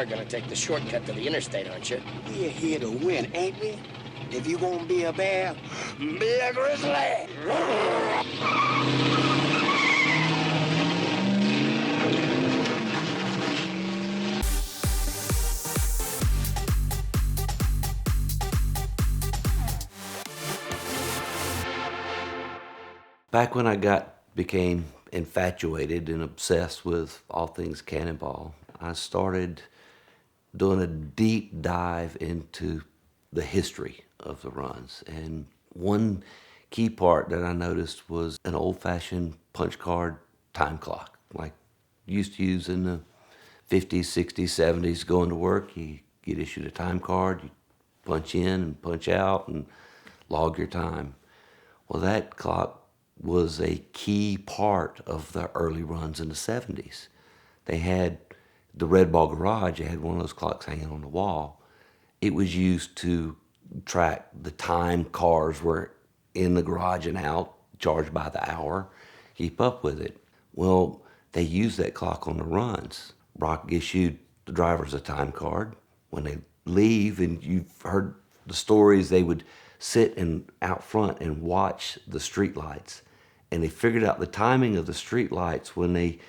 car gonna take the shortcut to the interstate, aren't you? We're here to win, ain't we? If you gonna be a bear, be a grizzly! Back when became infatuated and obsessed with all things Cannonball, I started doing a deep dive into the history of the runs. And one key part that I noticed was an old-fashioned punch card time clock, like you used to use in the 50s, 60s, 70s. Going to work, you get issued a time card, you punch in and punch out and log your time. Well, that clock was a key part of the early runs in the 70s. They had the Red Ball Garage, they had one of those clocks hanging on the wall. It was used to track the time cars were in the garage and out, charged by the hour, keep up with it. Well, they used that clock on the runs. Brock issued the drivers a time card. When they leave, and you've heard the stories, they would sit out front and watch the street lights. And they figured out the timing of the street lights. When they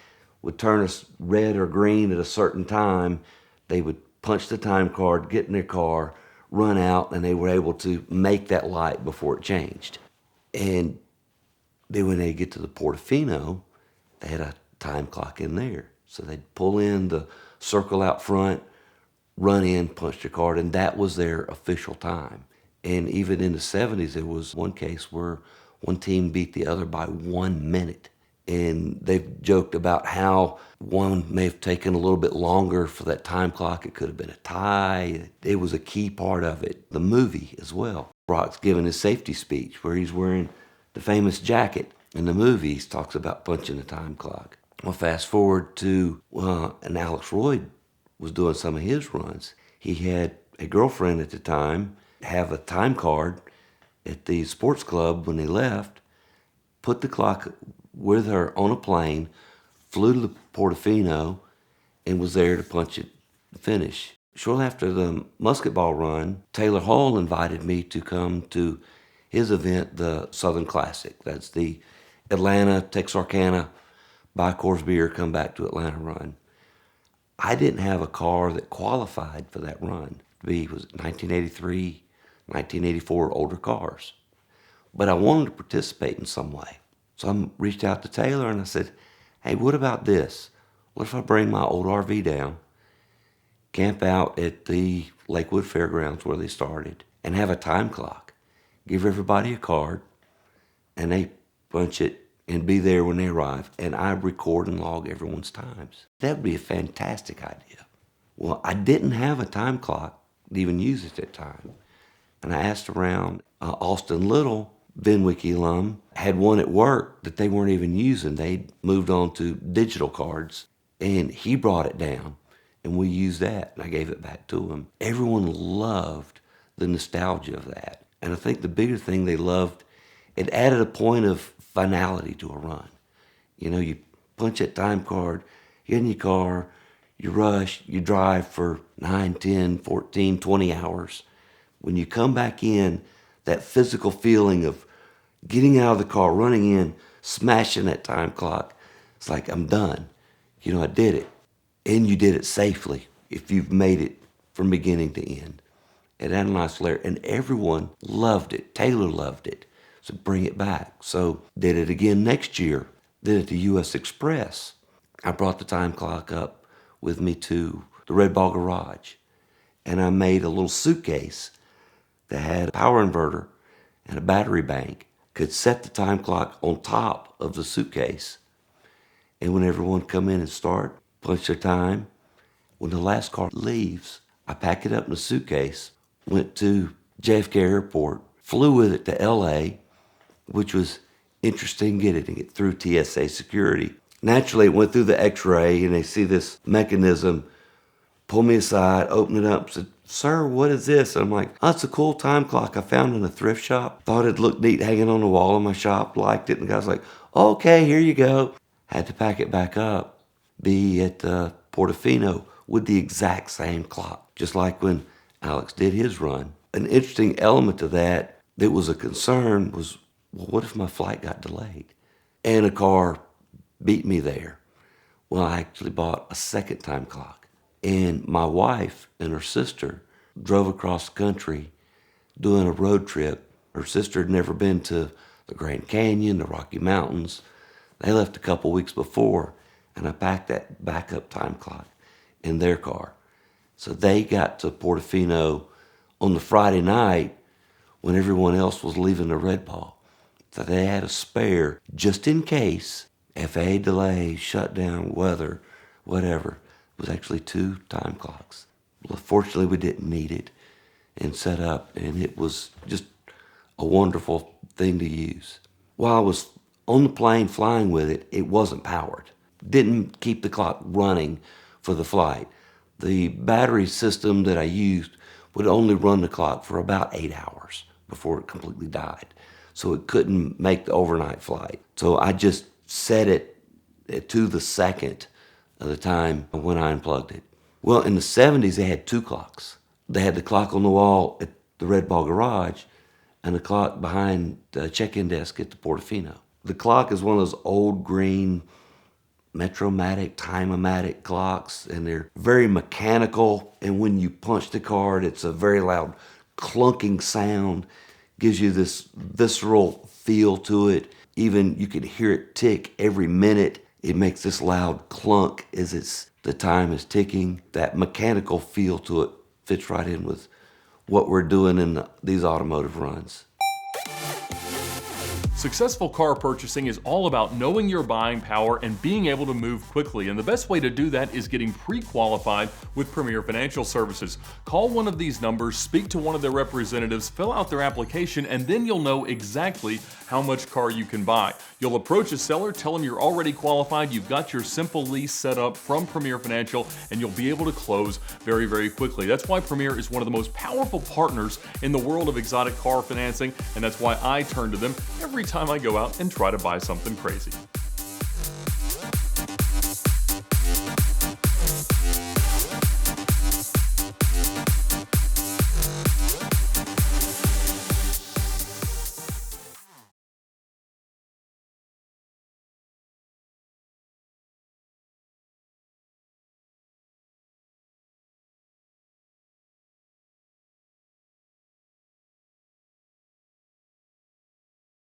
would turn us red or green at a certain time, they would punch the time card, get in their car, run out, and they were able to make that light before it changed. And then when they get to the Portofino, they had a time clock in there. So they'd pull in the circle out front, run in, punch their card, and that was their official time. And even in the 70s, there was one case where one team beat the other by 1 minute. And they've joked about how one may have taken a little bit longer for that time clock. It could have been a tie. It was a key part of it. The movie as well. Brock's giving his safety speech where he's wearing the famous jacket. In the movie, he talks about punching the time clock. Well, fast forward to, and Alex Roy was doing some of his runs. He had a girlfriend at the time have a time card at the sports club when they left, put the clock with her on a plane, flew to the Portofino, and was there to punch it to finish. Shortly after the Musketball Run, Taylor Hall invited me to come to his event, the Southern Classic. That's the Atlanta, Texarkana, buy Coors beer, come back to Atlanta run. I didn't have a car that qualified for that run. It was 1983, 1984 older cars. But I wanted to participate in some way. So I reached out to Taylor and I said, hey, what about this? What if I bring my old RV down, camp out at the Lakewood Fairgrounds where they started, and have a time clock, give everybody a card, and they punch it and be there when they arrive, and I record and log everyone's times. That would be a fantastic idea. Well, I didn't have a time clock to even use at that time. And I asked around. Austin Little, VINwiki alum, had one at work that they weren't even using. They'd moved on to digital cards, and he brought it down, and we used that, and I gave it back to him. Everyone loved the nostalgia of that. And I think the bigger thing they loved, it added a point of finality to a run. You know, you punch that time card, get in your car, you rush, you drive for 9, 10, 14, 20 hours. When you come back in, that physical feeling of getting out of the car, running in, smashing that time clock, it's like, I'm done. You know, I did it. And you did it safely if you've made it from beginning to end. It had a nice layer, and everyone loved it. Taylor loved it. So bring it back. So did it again next year. Did it to U.S. Express. I brought the time clock up with me to the Red Ball Garage. And I made a little suitcase that had a power inverter and a battery bank, could set the time clock on top of the suitcase. And when everyone come in and start, punch their time, when the last car leaves, I pack it up in the suitcase, went to JFK Airport, flew with it to LA, which was interesting getting it through TSA security. Naturally, it went through the x-ray and they see this mechanism, pull me aside, open it up, said, sir, what is this? And I'm like, oh, it's a cool time clock I found in a thrift shop. Thought it looked neat hanging on the wall in my shop, liked it. And the guy's like, okay, here you go. Had to pack it back up, be at Portofino with the exact same clock, just like when Alex did his run. An interesting element to that was a concern was, well, what if my flight got delayed? And a car beat me there. Well, I actually bought a second time clock. And my wife and her sister drove across the country doing a road trip. Her sister had never been to the Grand Canyon, the Rocky Mountains. They left a couple weeks before, and I packed that backup time clock in their car. So they got to Portofino on the Friday night when everyone else was leaving the Red Ball. So they had a spare just in case, FAA delay, shutdown, weather, whatever. It was actually 2 time clocks. Well, fortunately, we didn't need it and set up, and it was just a wonderful thing to use. While I was on the plane flying with it, it wasn't powered. Didn't keep the clock running for the flight. The battery system that I used would only run the clock for about 8 hours before it completely died. So it couldn't make the overnight flight. So I just set it to the second of the time when I unplugged it. Well, in the 70s, they had 2 clocks. They had the clock on the wall at the Red Ball Garage and the clock behind the check-in desk at the Portofino. The clock is one of those old green Metromatic, Time-O-Matic clocks, and they're very mechanical, and when you punch the card, it's a very loud clunking sound. Gives you this visceral feel to it. Even you can hear it tick every minute. It makes this loud clunk as the time is ticking. That mechanical feel to it fits right in with what we're doing in these automotive runs. Successful car purchasing is all about knowing your buying power and being able to move quickly, and the best way to do that is getting pre-qualified with Premier Financial Services. Call one of these numbers, speak to one of their representatives, fill out their application, and then you'll know exactly how much car you can buy. You'll approach a seller, tell them you're already qualified, you've got your simple lease set up from Premier Financial, and you'll be able to close very, very quickly. That's why Premier is one of the most powerful partners in the world of exotic car financing, and that's why I turn to them every time I go out and try to buy something crazy.